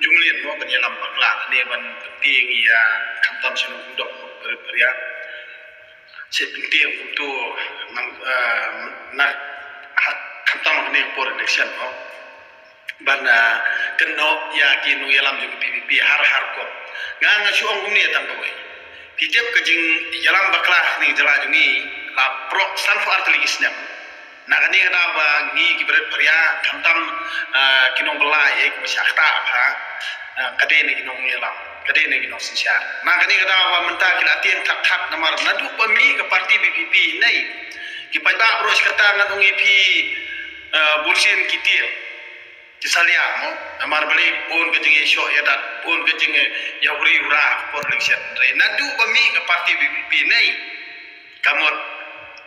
jumlin mo kan yalam bakla ne ban penting ya kamtam sino dok beria se penting untuk nak kamtam ne por election mo ban keno ya kinu yalam jung PPP har ko nga suong gumni tang ko Kijab kajing yalam bakla ni jala jungi la pro sanfo artli isnam nagani kada ba ngi kibret paria kamtam kinong bela ek masyakta ha kade ni kinong yalam kade ni kinong sisya nagani kada ba menta kila tien tak tak namar nadu pami ke parti BPP nei kipai ba bros kata ngadong ipi bulsin kitir kisalia mo namar bali pun kajing esok ya dat pun kajing ya uri ura for election re nadu pami ke parti BPP nei kamot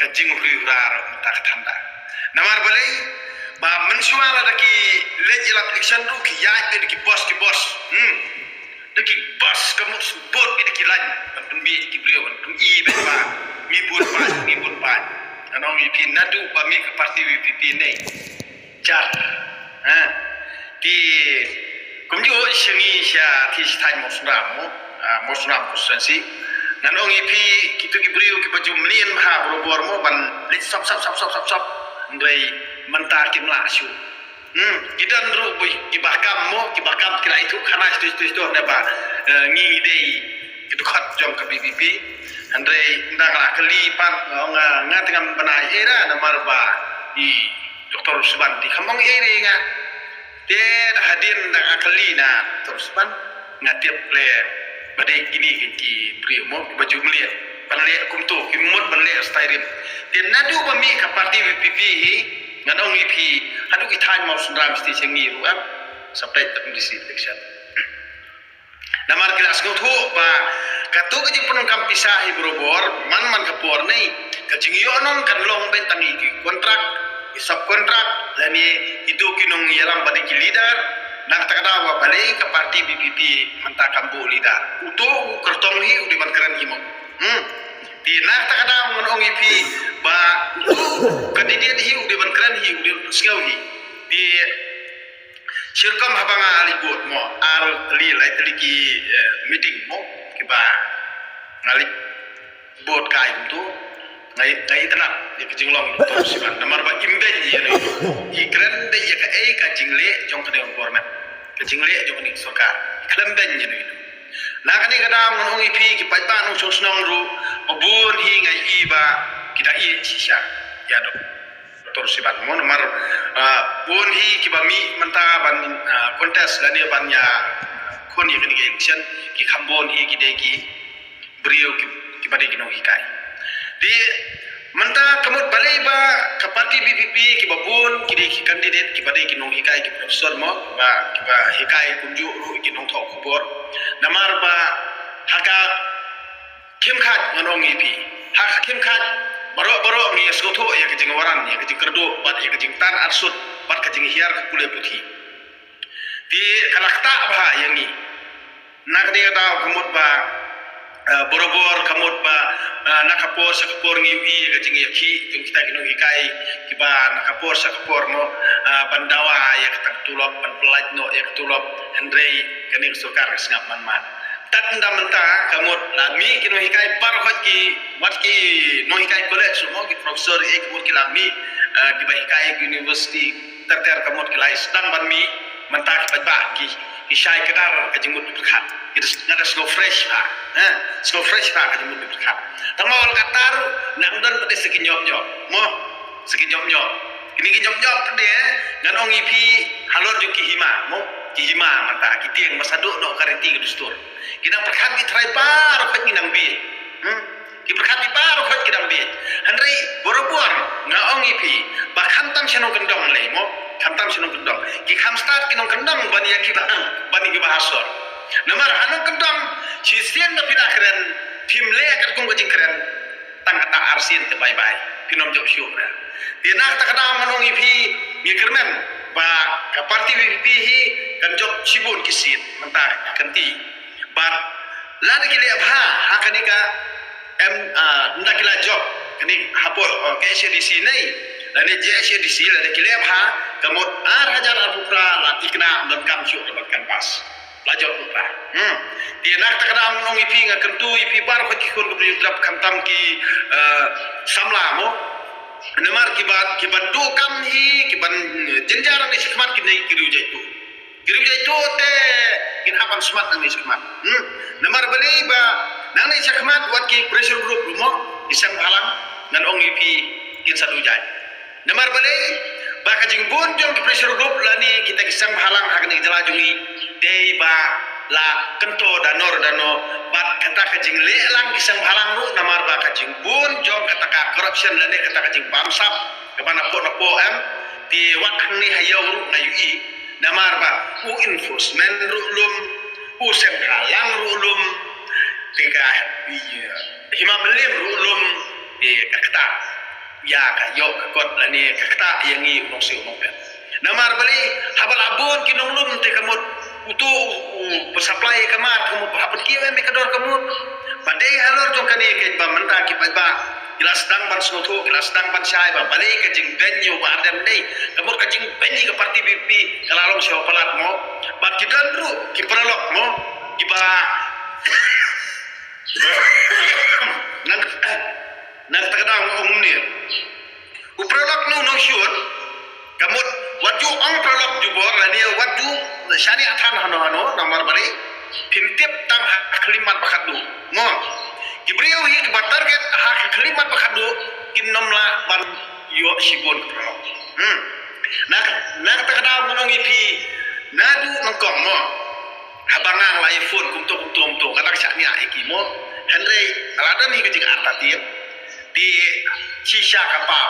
kajing uri ura tak tanda namar bali ba mensuala daki legislative election ru ki ya ki bos daki bos kamu support ki lan pembi ki beliau i ba mi pun pa anong ipi nadu pami ke parti BPP nei jar di kumju sini sia ti stai mosram konstituensi nanong ipi kitu gibriu ki baju melian maha borobor mo ban lit sop ngai mentar ki mlasyu kidan ru boy kibakam kira itu kana itu ne ba ngi dei kitu khat jom ka BPP andrei ndang la kelipan nga tengam banai era namar ba i Dr. Subanti khamong ere nga dia hadir dan akali na terus ban ngatiap le badai ini ki primo baju melihat panle kumtu imut panle stairim dia nadu bami ka parti BPP ngadong ipi hadu ki than mau sundram sti sengi ruam sampai terkondisi election namar kelas ngotho ba katu ke penungkam pisah ibrobor man kapor nei kajing yo nong kan long bentangi ki kontrak isap kontrak lani itu kinong yalam badi ki leader nak takada wa balai ke parti BPP mentakam bu leader uto kertong hi udi bankaran himo di nak takada ngonong ipi ba kandidat hi udi bankaran hi udi sengau hi di sirkam habanga ali bot mo ar li lai ki meeting mo ki ba ngali bot kai tu ngai tenang ya kecing long tu siban namar ba imben ye no ikran de ye ka ei ka jingle jong kene government kecing le jong ni sarkar klam ben ye no na kani kada ngon ipi ki pai ba no sosnong ru obun hi ngai iba kita i sisa ya do tor siban mon namar bon hi ki ba mi menta ban contest la ne ban ya khoni kini election ki khambon hi ki de ki brio ki bade ki no hikai di menta kamut balai ba ke parti BPP ki babun ki de ki kandidat ki badai ki nong hikai ki profesor mo ba ki ba hikai kunju ru ki nong thok khobor namar ba haka kimkhat ngonong ipi hak kimkhat baro ngi esgotho ya ki jing waran ya ki jing kerdo bat ya ki jing tan arsut bat ka jing hiar ka kule puthi di kalakta ba yangi nak de ta kamut ba borobor kamut ba nakapor sakapor ngi wi ga jingi ki tung kita kino hikai kiba nakapor sakapor mo bandawa ya ketak tulop ban pelaj no ya ketulop hendrei kani sukar sngap man tanda menta kamut lami kino hikai par hot ki wat ki no hikai college mo ki professor ek mur ki lami kiba hikai university terter kamut ki lai sedang ban mi menta ki ba ki isai kedar ka jingmut berkat itu ngada slow fresh ha slow fresh ha ka jingmut berkat tamawal katar nang dan pada segi nyop mo segi nyop ini ki nyop tade nganong ipi halor jo ki hima mo ki hima mata ki tieng masadu no kareti ke dustur kita berkat ki trai par khot ki nang bi ki berkat ki par khot ki nang bi handri borobor ngaong ipi bakhan tam seno gendong le mo kamtam sino kendang ki kam start kinong kendang bani ya bani ki bahasor namar anu kendang si sien na pina keren tim le akan kong gojing keren tang kata arsin te bye bye pinom jok syura tina ta kada manong ipi mi kermen ba ka parti BPP hi kan jok sibun kisit mentah kanti bat la de kile bha hakani ka ndakila job kani hapol ke SDC nei dan JSDC la de kile bha kamut ar hajar apupra latikna dan kam syuk kan pas lajot lupa dia nak tak kadang nong ipi ngakem tu ipi bar ko kikon ko drap kamtam ki samla mo namar kiban do kam hi kiban jenjaran ni sikmat ki nei kiru jaitu te kin hapan smart nang ni sikmat namar bali ba nang ni sikmat wat ki pressure group mo isang halang ngan ong ipi kin sadu jai namar bali ba ka jing bon jong ki pressure group lani kita kisang halang hak ni jalajungi dei ba la kento dano bat kata ka jing le lang kisang halang ru namar ba ka jing bon jong kata ka corruption lani kata ka jing bamsap ke bana po am ti wat ni hayau ru ngayu namar ba u enforcement ru lum u sem halang ru lum tiga hima belim ru lum kata ya ka yo ka kot lani kata yang i unong si unong ben namar bali habal abon kinong lum te kamot utu supply kamar kamot hapat kiwe me kador kamot padai halor jong kani ke ba menta ki ba kilas dang ban snotho kilas dang ban sai ba bali ka jing benyo ba dan dei kamot ka jing benyi ka parti BP kalalong siya palat mo ba kidan ru ki pralok mo ki ba nak takadang umum ni uprolog no sure kamut waju ang prolog jubor lani waju syari athan hano namar bari pintip tam kalimat bakadu ngo gibriu hi batarget hak kalimat bakadu kinnomla ban yo sibon prolog nak takadang monong ipi nadu nongkong mo habangang lai phone kumto kadak syania ikimo Henry alada ni kejing artatiem di sisa kapal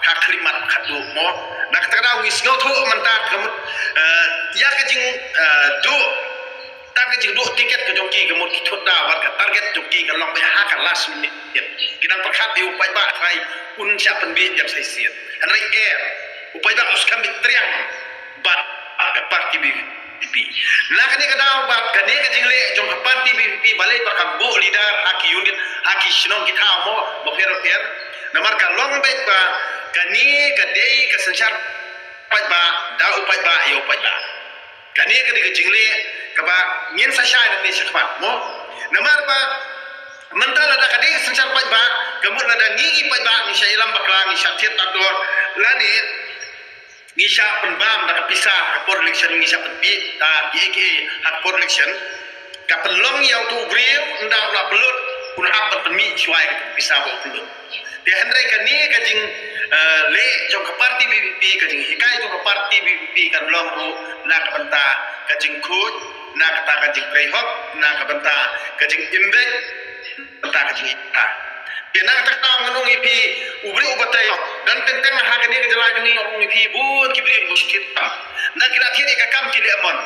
hak klimat kadu mo nak takda wis ngotho mentat kemut ya kejing do tak kejing do tiket ke jongki kemut kitut da war ka target jongki ka long ya hak last minute kita perkhat di upai ba trai un sya penbi jam sai siat Henry air upai ba uskam bitriang bat ka parti BP nak ni kada bat kani kejing le jong ka parti BP balai ba kam bu leader haki unit haki shinong kita mo bofero ter namar ka long bet ba kani kadei ka sanchar pai ba da upai ba yo pai ba kani kadi ka jingle ka ba ngin sa shay ni sakpa mo namar ba mentala da kadei ka sanchar pai ba kamut da ngi pai ba ni syailam baklang ni syatiat ador lani ni sya penbam da pisah por election ni sya penbi da ki hak por election ka pelong yau tu briu nda la pelut kun apat penmi suai pisah bo pelut dia Henry kani kajing le jong ka parti BBP kajing hikai jong ka parti BBP kan long ru nak benta kajing khut nak kata kajing prehok nak benta kajing imbek benta kajing ita dia nak tak tahu ngonong ipi ubri ubatai dan tentang hak ni ke jalan ni ngonong ipi bun kibri muskit nak kira tiada ka kam ti lemon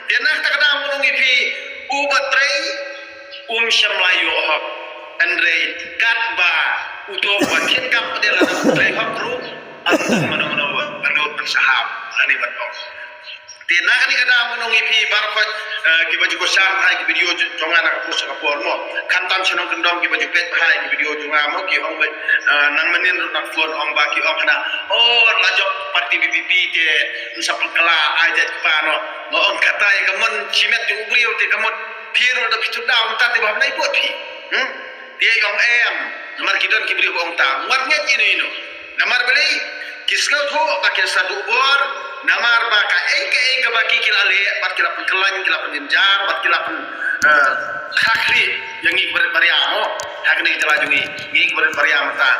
dia nak tak tahu ngonong ipi ubatai syamlayu hok Andre katba uto wakit kap padela trai hakru mano bandot bersahab lani bandot tina kani kada monong ipi barfat ki baju kosan hai ki video jonga nak pus ka pormo kantam senong kendom ki baju pet hai ki video jonga mo ki ong nang menin nak phone ong ba ki ong kana lajok parti BBP te sapul kala aja pano mo ong kata ya kamon chimet ki ubrio te kamon piro da pitu daun tate ba nai pot pi dia yang namar kidon kibri ko ong ta watnya ino namar beli kisnau tho bakil sadu bor namar ba ka ke baki kilale bat kila penkelan kila penjenjar bat kila pen khakri yang ngi bariamo hakni jelajungi ngi bariamo ta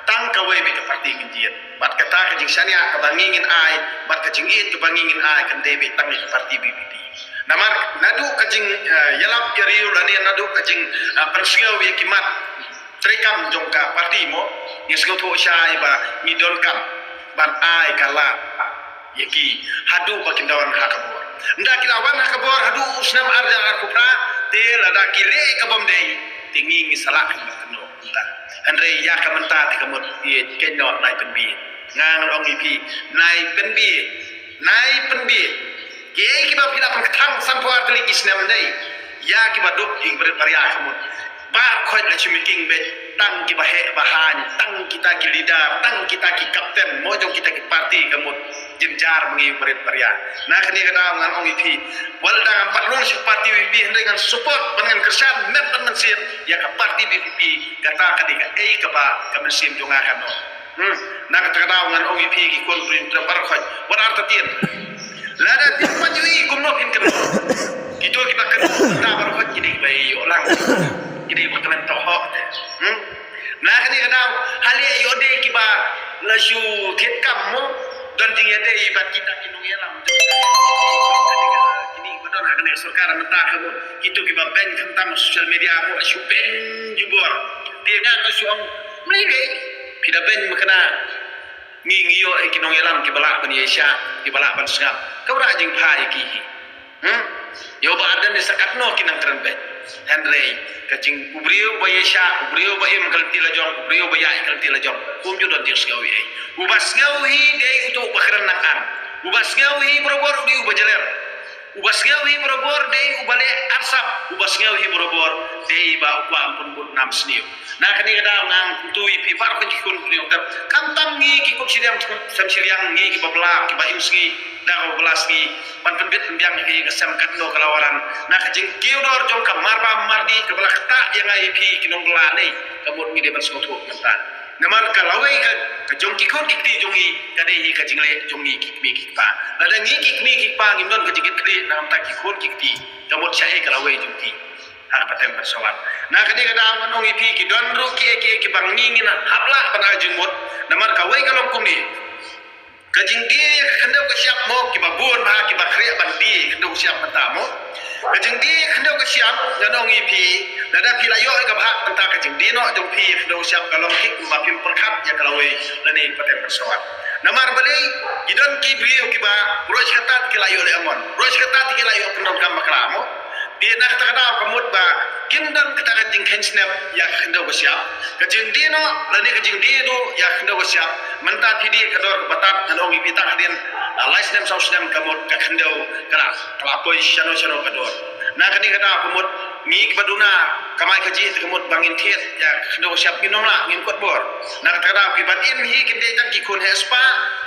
tang kawe be ka parti ngijiet bat kata ka jing syania ka bangingin ai bat ka jing it ka bangingin ai kan debe tang ka parti BBP namar nadu kajing yalap yariu lani nadu kajing pensiau we kimat trekam jongka parti mo yesgo tho syai ba ngidon kam ban ai kala yaki hadu bakindawan hakabor nda kilawan hakabor hadu usnam arja kupra te lada kile kabom dei tingi ngisalak no ta andre ya kamenta te kamot ye kenno nai penbi ngang ong ipi nai penbi Kiai kita pila pengketang sampai arti Islam ni, ya kita duk ing beribadah kamu. Bar kau dah cumi king bet tang ki bahe bahan tang kita ki leader tang kita ki kapten mo jong kita ki parti kamut jenjar mengi berit paria na kani kada ngan ong ipi wal dang patlong si parti VP dengan support dengan kesan net dengan sip ya ka parti VP kata kadika ka ba kamesim jonga kano na kada ngan ong ipi ki kon prin par khoj war arta tien lada ti majui kumno pin kan itu kita kan ta bar khoj ini bai orang ini bakalan toho na kani kada hali yode ki ba la shu thet kam mo dan tinggi ada ibat kita kinung yalam kini badon hakne sarkar menta kamu itu kiba ben kentam social media mo asu ben jubor dia na asu ang mlege pida ben makna ngingiyo kinung yalam kibala ban yesha kibala ban sngap kawra jing phai ki yo ba adan sakatno kinang tren ben henry kacing ubriyo ba yesha ubriyo ba im kalti la jong ubriyo ba ya kalti la jong kum ju don tis gawi ubas gawi dei utu bakran nakan ubas gawi berobor di ubajaler ubas gawi berobor dei ubale arsap ubas gawi berobor dei ba ukwa ampun bun nam sniu na kani kada ngang tu ipi par ko kun priyo tab kam tam ngi ki ko sidam sam siriang ngi ki babla ki ba imski da ko blasni pan pen bit mbiang ki ga sam kat no kalawaran na ka jing kiudor jong kam marba mardi ka bala kata yang ai pi ki nong la nei kamut ngi de ban so thuk mentan namar kalawai ka jong ki kon ki ti jong i ka dei ka jingle jong i ki mi ki pa la da ngi ki mi ki pa ngi non ka jigit kri na ta ki kon ki ti kamut chai kalawai jong ti har patem persoalan na kadi kada manong ipi ki don ru ki bang ningin habla pana jumut namar kawai kalom kumni kajing dia khendau ka siap mo ki babun ma ki bakri bandi khendau siap mentamo kajing dia khendau ka siap nanong ipi lada pilayo ka bhak penta kajing dia no jong pi khendau siap kalom ki mapim perkhat ya kalawai lani patem persoalan namar balai idon ki brio ki ba roj khatat ki layo le amon roj khatat ki layo pendom kam makramo dia nak kata kamut ba kindan kita kajing hensnap ya khendau ka siap kajing dia no lani kajing dia do ya khendau ka siap menta pidi kador batat nanong ipita kadin laisnem sausnem kamut ka khendau kala kelapoi shano kador na kani kata kamut ngi baduna kamai kaji kamut bangin thiet ya khendau siap minom la ngin kot bor na kata kibat in hi kinde tang ki kun hespa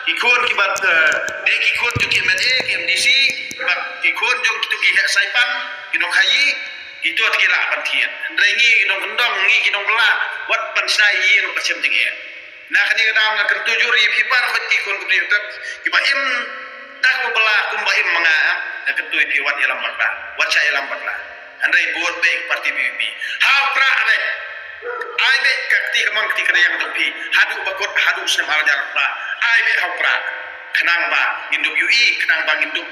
ki kun kibat de ki kun tu ki mede MDC kibat ki kun jong tu ki saipan kinong hayi itu tikila pantian rengi kinong kendong ngi kinong bela wat pansai yi no kacem tinge na kani kada na kan tujuri pipar khoti kon ku priutat kiba im tak bela kumba im manga na kan tu pi wat ilam bakla wat cha ilam bakla andai buat baik parti BBP ha pra ade ai be kakti kamang ti kada yang topi hadu bakot hadu sem arjar pra ai be ha pra kenang ba nginduk UI kenang ba nginduk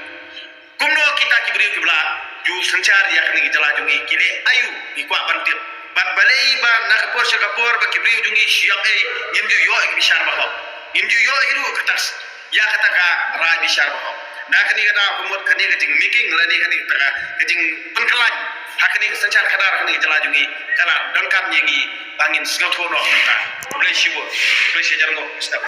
kumno kita kibri kibla ju sancar ya kani jala jungi kile ayu ikwa bantit bat balai ba nakapor sakapor ba kibri jungi siap imju yo bishar ba ho imju yo iru katas ya kataka ra bishar ba ho na kani kada kumut kani kajing making lani kani taka kajing penkelan hakani sancar kadar kani jala jungi kala dangkap nyengi bangin sgothono ta boleh sibo boleh sejarno stop